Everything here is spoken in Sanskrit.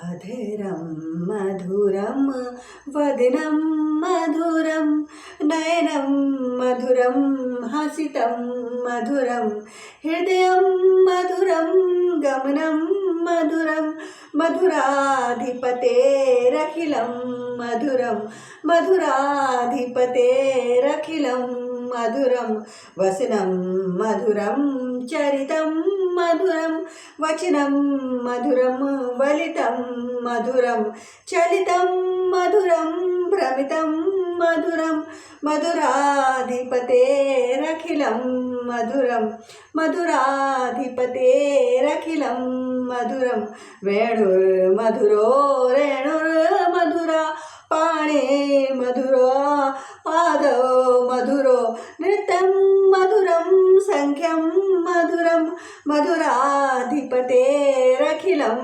अधरं मधुरं वदनं मधुरं नयनं मधुरं हसितं मधुरं हृदयं मधुरं गमनं मधुरं मधुराधिपतेरखिलं मधुरं मधुराधिपतेरखिलं मधुरं वसनं मधुरं चरितं मधुरं वचनं मधुरं वलितं मधुरं चलितं मधुरं भ्रमितं मधुरं मधुराधिपतेरखिलं मधुरं मधुराधिपतेरखिलं मधुरं वेणुर्मधुरो रेणुर्मधुरा पाणिर्मधुरो पादो मधुरो नृत्यं मधुरं सङ्ख्यं मधुरं मधुराधिपतेरखिलं